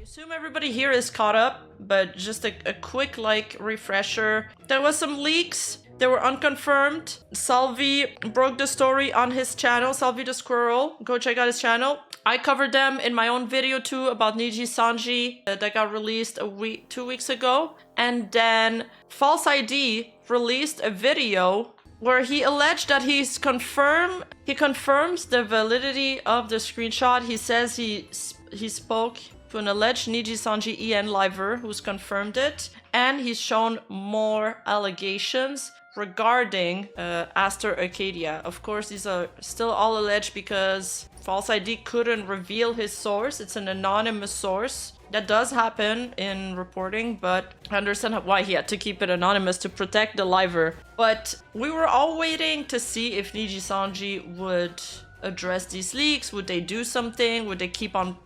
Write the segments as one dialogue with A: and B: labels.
A: assume everybody here is caught up, but just a quick refresher. There was some leaks. They were unconfirmed. Salvi broke the story on his channel, Salvi the Squirrel. Go check out his channel. I covered them in my own video too about Nijisanji that got released 2 weeks ago. And then False ID released a video where he alleged that he confirms the validity of the screenshot. He says he spoke to an alleged Nijisanji EN liver who's confirmed it, and he's shown more allegations regarding Aster Arcadia. Of course, these are still all alleged because False ID couldn't reveal his source. It's an anonymous source. That does happen in reporting, but I understand why he had to keep it anonymous to protect the liver. But we were all waiting to see if Nijisanji would address these leaks. Would they do something? Would they keep on,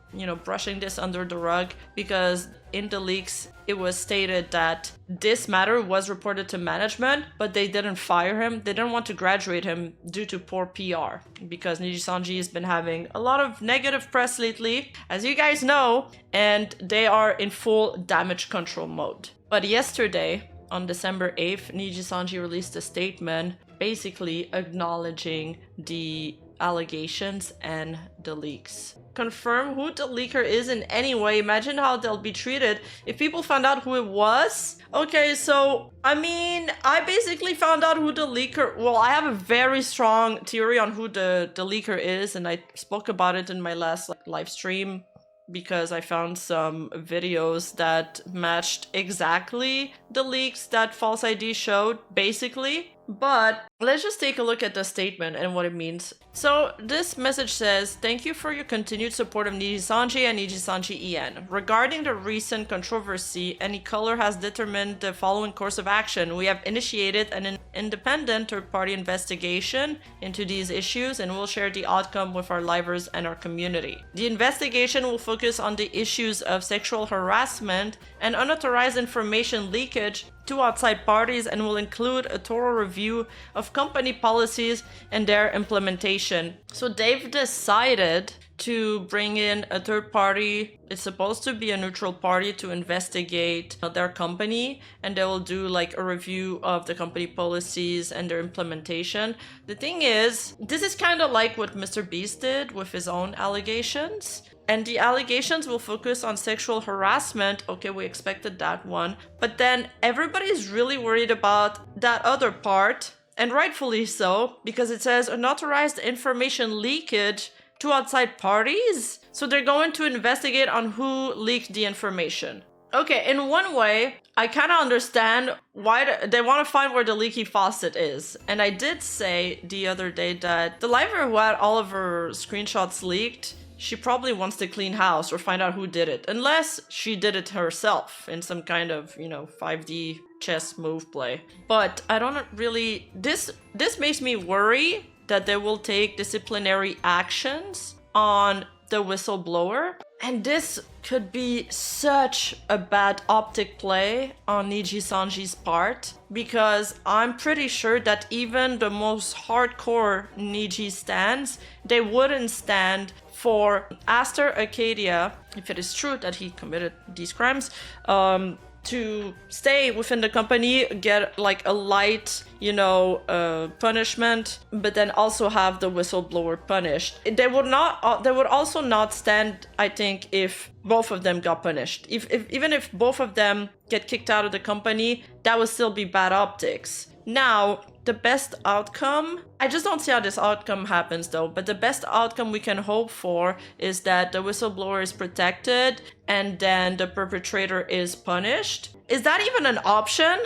A: brushing this under the rug? Because in the leaks, it was stated that this matter was reported to management, but they didn't fire him. They didn't want to graduate him due to poor PR, because Nijisanji has been having a lot of negative press lately, as you guys know, and they are in full damage control mode. But yesterday, on December 8th, Nijisanji released a statement basically acknowledging the allegations and the leaks. Confirm who the leaker is in any way. Imagine how they'll be treated if people found out who it was. Okay, so I basically found out who the leaker. Well, I have a very strong theory on who the leaker is, and I spoke about it in my last live stream, because I found some videos that matched exactly the leaks that False ID showed, basically. But let's just take a look at the statement and what it means. So this message says, "Thank you for your continued support of Nijisanji and Nijisanji EN. Regarding the recent controversy, AnyColor has determined the following course of action. We have initiated an independent third-party investigation into these issues and will share the outcome with our livers and our community. The investigation will focus on the issues of sexual harassment and unauthorized information leakage to outside parties, and will include a thorough review of company policies and their implementation." So they've decided to bring in a third party. It's supposed to be a neutral party to investigate their company, and they will do a review of the company policies and their implementation. The thing is, this is kind of like what Mr. Beast did with his own allegations. And the allegations will focus on sexual harassment. Okay, we expected that one. But then everybody's really worried about that other part, and rightfully so, because it says unauthorized information leakage to outside parties. So they're going to investigate on who leaked the information. Okay, in one way, I kind of understand why they want to find where the leaky faucet is. And I did say the other day that the liver who had all of her screenshots leaked, she probably wants to clean house or find out who did it, unless she did it herself in some kind of, 5D chess move play. But I don't really, this makes me worry that they will take disciplinary actions on the whistleblower. And this could be such a bad optic play on Nijisanji's part, because I'm pretty sure that even the most hardcore Niji stans, they wouldn't stand for Aster Arcadia, if it is true that he committed these crimes, to stay within the company, get a light, punishment, but then also have the whistleblower punished. They would also not stand, I think, if both of them got punished. Even if both of them get kicked out of the company, that would still be bad optics. Now, the best outcome, I just don't see how this outcome happens though, but the best outcome we can hope for is that the whistleblower is protected and then the perpetrator is punished. Is that even an option?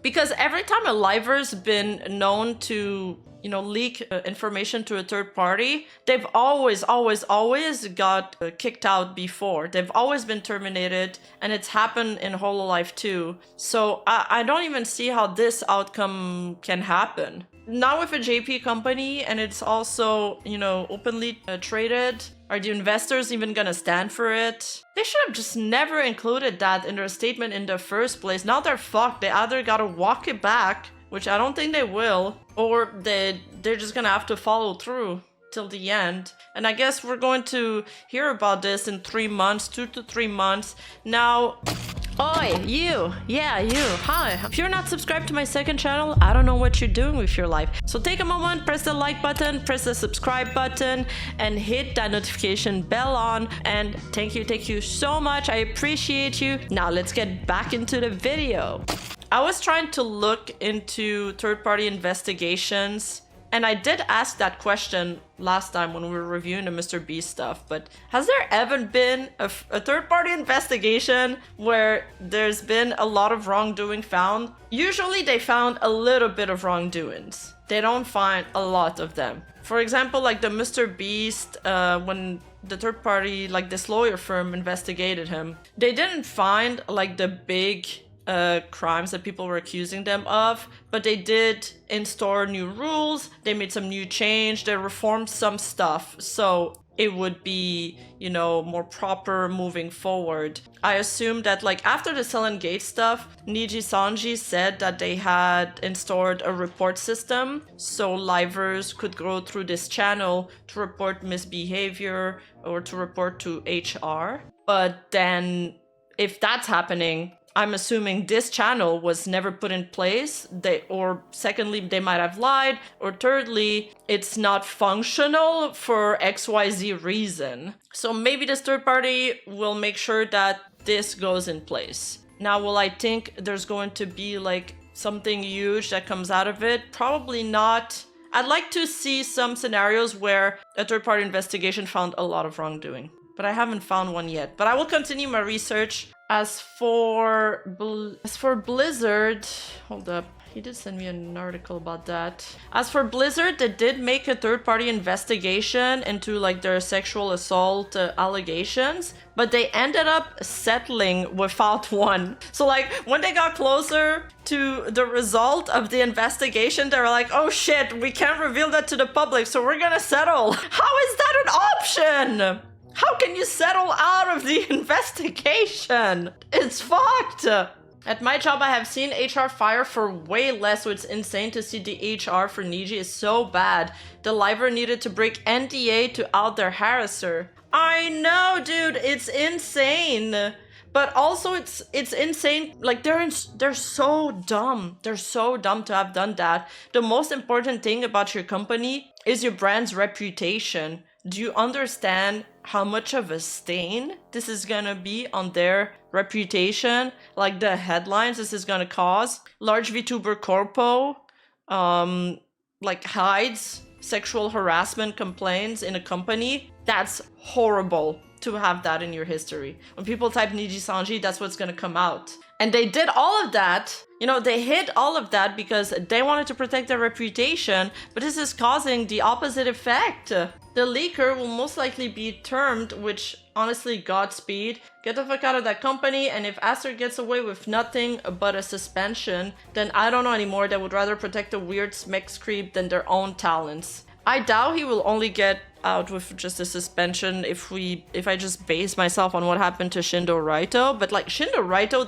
A: Because every time a liver's been known to, leak information to a third party, they've always got kicked out before. They've always been terminated, and it's happened in Hololive too. So I don't even see how this outcome can happen. Not with a JP company, and it's also, openly traded. Are the investors even gonna stand for it? They should have just never included that in their statement in the first place. Now they're fucked. They either gotta walk it back, which I don't think they will, or they're just gonna have to follow through. till the end. And I guess we're going to hear about this in 3 months, 2 to 3 months. Now, oi, you. Yeah, you. Hi. If you're not subscribed to my second channel, I don't know what you're doing with your life. So take a moment, press the like button, press the subscribe button, and hit that notification bell on. And thank you so much. I appreciate you. Now let's get back into the video. I was trying to look into third-party investigations, and I did ask that question last time when we were reviewing the Mr. Beast stuff, but has there ever been a third-party investigation where there's been a lot of wrongdoing found? Usually they found a little bit of wrongdoings. They don't find a lot of them. For example, like the Mr. Beast, when the third party, like this lawyer firm investigated him, they didn't find like the big crimes that people were accusing them of, but they did install new rules, they made some new change, they reformed some stuff, so it would be, you know, more proper moving forward. I assume that like after the Silent Gate stuff, Nijisanji said that they had installed a report system so livers could go through this channel to report misbehavior or to report to HR. But then if that's happening, I'm assuming this channel was never put in place. Or secondly, they might have lied. Or thirdly, it's not functional for XYZ reason. So maybe this third party will make sure that this goes in place. Now, will I think there's going to be like something huge that comes out of it? Probably not. I'd like to see some scenarios where a third party investigation found a lot of wrongdoing, but I haven't found one yet. But I will continue my research. As for Blizzard, hold up, he did send me an article about that. As for Blizzard, they did make a third-party investigation into like their sexual assault allegations, but they ended up settling without one. So like when they got closer to the result of the investigation, they were like, oh shit, we can't reveal that to the public, so we're gonna settle. How is that an option? How can you settle out of the investigation? It's fucked. At my job, I have seen HR fire for way less, so it's insane to see the HR for Niji is so bad. The liver needed to break NDA to out their harasser. I know, dude, it's insane. But also it's insane, like they're so dumb. They're so dumb to have done that. The most important thing about your company is your brand's reputation. Do you understand how much of a stain this is gonna be on their reputation? Like the headlines this is gonna cause. Large Vtuber corpo like hides sexual harassment complaints in a company. That's horrible to have that in your history. When people type Nijisanji, that's what's gonna come out. And they did all of that, you know, they hid all of that because they wanted to protect their reputation, but this is causing the opposite effect. The leaker will most likely be termed, which honestly, Godspeed. Get the fuck out of that company, and if Aster gets away with nothing but a suspension, then I don't know anymore. They would rather protect the weird smex creep than their own talents. I doubt he will only get out with just a suspension if I just base myself on what happened to Shindo Raito, but like Shindo Raito,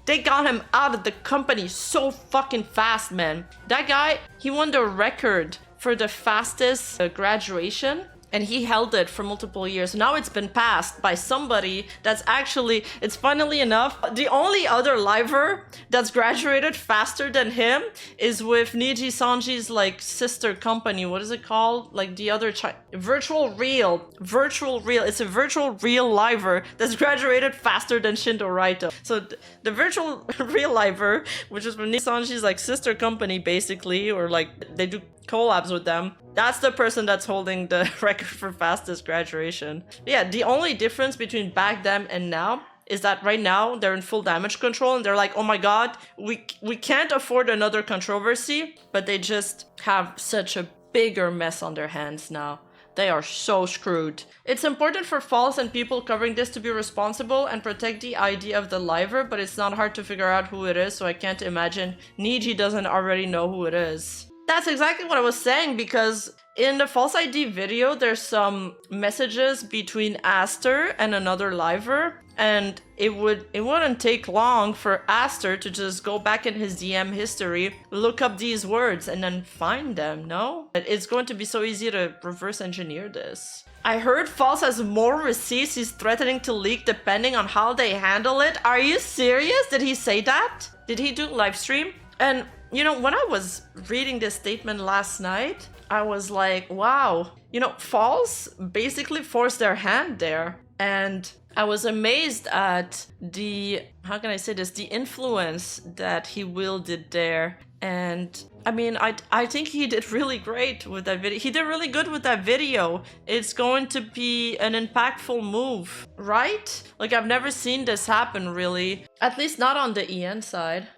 A: they got him out of the company so fucking fast, man. That guy, he won the record for the fastest graduation, and he held it for multiple years. Now it's been passed by somebody that's actually, it's funnily enough, the only other liver that's graduated faster than him is with Nijisanji's like sister company. What is it called? Like the other Virtual Real. It's a virtual real liver that's graduated faster than Shindo Raito. So the Virtual Real liver, which is from Nijisanji's like sister company basically, or like they do collabs with them, that's the person that's holding the record for fastest graduation. Yeah, the only difference between back then and now is that right now they're in full damage control and they're like, oh my god, we can't afford another controversy, but they just have such a bigger mess on their hands now. They are so screwed. It's important for False and people covering this to be responsible and protect the ID of the liver, but it's not hard to figure out who it is, so I can't imagine Niji doesn't already know who it is. That's exactly what I was saying, because in the false ID video, there's some messages between Aster and another liver, And it wouldn't take long for Aster to just go back in his DM history, look up these words, and then find them, no? It's going to be so easy to reverse engineer this. I heard False has more receipts he's threatening to leak depending on how they handle it. Are you serious? Did he say that? Did he do live stream? And you know, when I was reading this statement last night, I was like, wow, you know, False basically forced their hand there. And I was amazed at the, how can I say this, the influence that he wielded there. And I mean, I think he did really great with that video. He did really good with that video. It's going to be an impactful move, right? Like, I've never seen this happen, really. At least not on the EN side.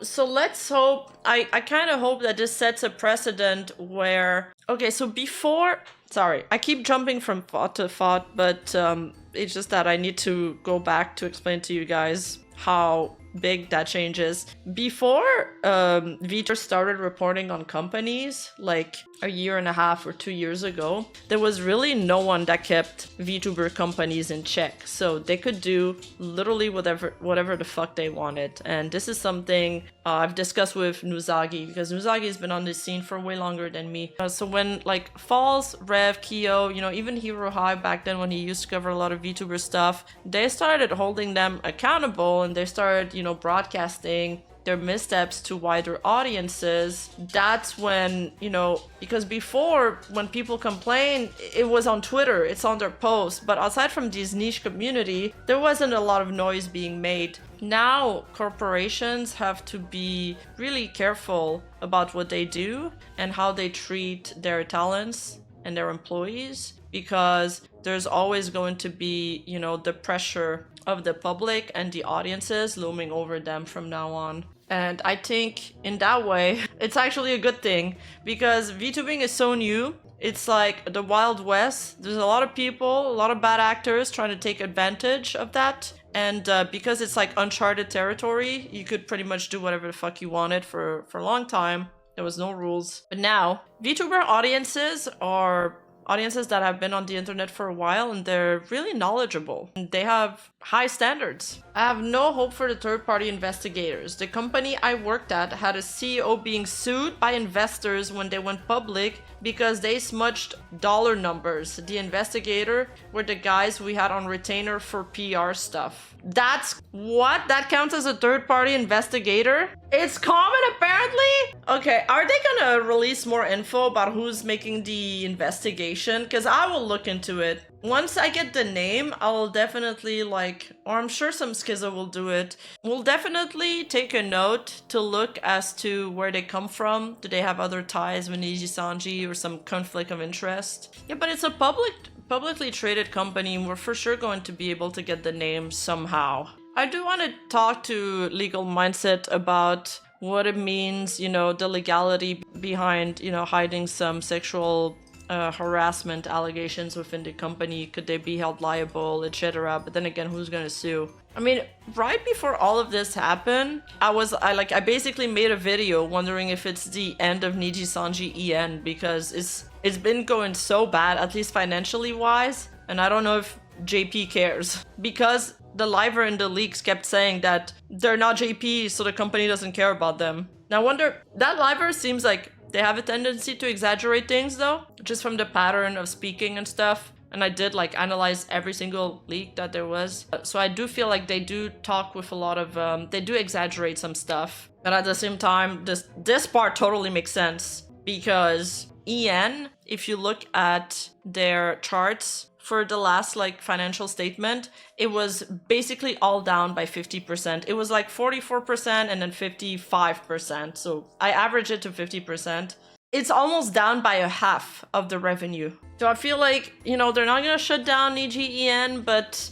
A: So let's hope, I kind of hope that this sets a precedent where, okay, so before, sorry, I keep jumping from thought to thought, but it's just that I need to go back to explain to you guys how big that change is. Before Vtuber started reporting on companies, like a year and a half or 2 years ago, there was really no one that kept Vtuber companies in check. So they could do literally whatever the fuck they wanted. And this is something I've discussed with Nuzagi, because Nuzagi has been on this scene for way longer than me. So when like False, Rev, Kyo, you know, even Hero High back then when he used to cover a lot of Vtuber stuff, they started holding them accountable and they started, you know, broadcasting their missteps to wider audiences. That's when, you know, because before when people complain, it was on Twitter, it's on their posts, but aside from this niche community, there wasn't a lot of noise being made. Now corporations have to be really careful about what they do and how they treat their talents and their employees, because there's always going to be, you know, the pressure of the public and the audiences looming over them from now on. And I think in that way, it's actually a good thing, because VTubing is so new. It's like the Wild West. There's a lot of people, a lot of bad actors trying to take advantage of that. And because it's like uncharted territory, you could pretty much do whatever the fuck you wanted for a long time. There was no rules. But now, VTuber audiences are audiences that have been on the internet for a while, and they're really knowledgeable. They have high standards. I have no hope for the third-party investigators. The company I worked at had a CEO being sued by investors when they went public because they smudged dollar numbers. The investigator were the guys we had on retainer for PR stuff. That's what? That counts as a third-party investigator? It's common, apparently? Okay, are they gonna release more info about who's making the investigation? Because I will look into it. Once I get the name, I'll definitely like, or I'm sure some Schizo will do it. We'll definitely take a note to look as to where they come from. Do they have other ties with Nijisanji or some conflict of interest? Yeah, but it's a publicly traded company. We're for sure going to be able to get the name somehow. I do want to talk to Legal Mindset about what it means, you know, the legality behind, you know, hiding some sexual harassment allegations within the company. Could they be held liable, etc.? But then again, who's gonna sue? I mean, right before all of this happened, I basically made a video wondering if it's the end of Nijisanji EN, because it's been going so bad, at least financially wise, and I don't know if JP cares, because the liver and the leaks kept saying that they're not JP, so the company doesn't care about them. Now I wonder, that liver seems like they have a tendency to exaggerate things though, just from the pattern of speaking and stuff. And I did like analyze every single leak that there was. So I do feel like they do talk with a lot of, they do exaggerate some stuff. But at the same time, this part totally makes sense, because EN, if you look at their charts for the last like financial statement, it was basically all down by 50%. It was like 44% and then 55%. So I average it to 50%. It's almost down by a half of the revenue. So I feel like, you know, they're not gonna shut down EGEN, but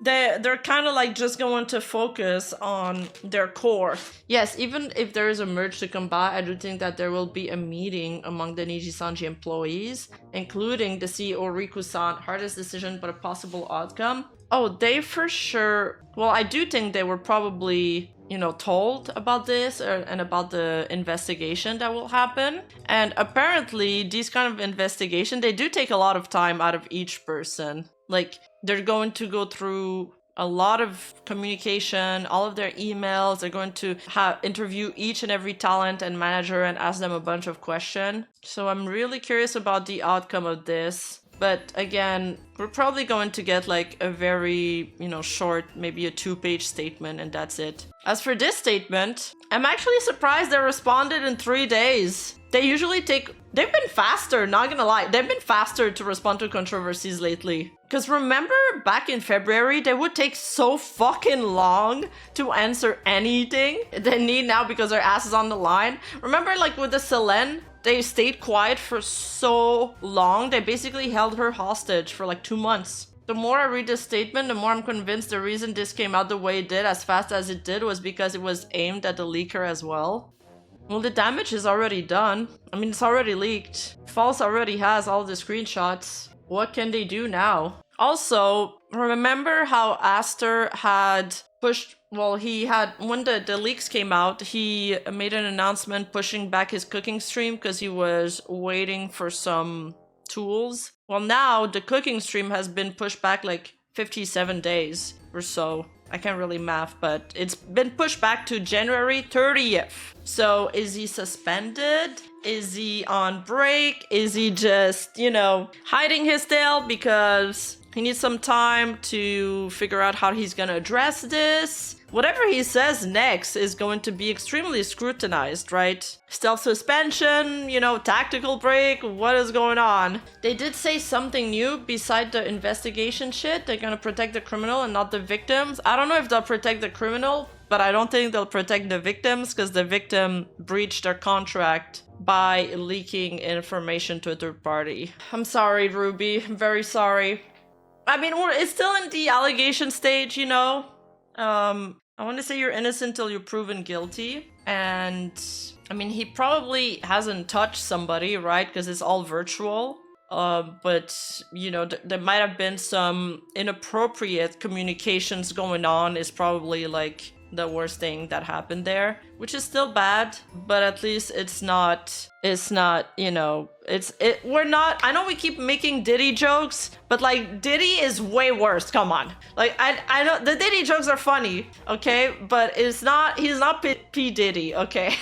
A: they're kind of like just going to focus on their core. Yes, even if there is a merge to come by, I do think that there will be a meeting among the Nijisanji employees, including the CEO Riku-san. Hardest decision, but a possible outcome. Oh, they for sure... Well, I do think they were probably, you know, told about this and about the investigation that will happen. And apparently, these kind of investigation, they do take a lot of time out of each person. Like, they're going to go through a lot of communication, all of their emails. They're going to interview each and every talent and manager and ask them a bunch of questions. So I'm really curious about the outcome of this. But again, we're probably going to get like a very, short, maybe a 2-page statement, and that's it. As for this statement, I'm actually surprised they responded in 3 days. They usually they've been faster, not gonna lie. They've been faster to respond to controversies lately. Because remember back in February, they would take so fucking long to answer anything they need now because their ass is on the line. Remember like with the Selene? They stayed quiet for so long. They basically held her hostage for like 2 months. The more I read this statement, the more I'm convinced the reason this came out the way it did, as fast as it did, was because it was aimed at the leaker as well. Well, the damage is already done. I mean, it's already leaked. False already has all the screenshots. What can they do now? Also, remember how Aster had pushed... Well, he had... When the leaks came out, he made an announcement pushing back his cooking stream because he was waiting for some tools. Well, now the cooking stream has been pushed back like 57 days or so. I can't really math, but it's been pushed back to January 30th. So is he suspended? Is he on break? Is he just, hiding his tail because he needs some time to figure out how he's gonna address this? Whatever he says next is going to be extremely scrutinized, right? Stealth suspension, tactical break, what is going on? They did say something new beside the investigation shit. They're gonna protect the criminal and not the victims. I don't know if they'll protect the criminal, but I don't think they'll protect the victims because the victim breached their contract by leaking information to a third party. I'm sorry, Ruby. I'm very sorry. I mean, it's still in the allegation stage, I want to say you're innocent till you're proven guilty. And I mean, he probably hasn't touched somebody, right? Because it's all virtual. But, there might have been some inappropriate communications going on is probably like the worst thing that happened there, which is still bad, but at least we're not, I know we keep making Diddy jokes, but like Diddy is way worse. Come on. Like I know the Diddy jokes are funny, okay, but he's not P Diddy, okay?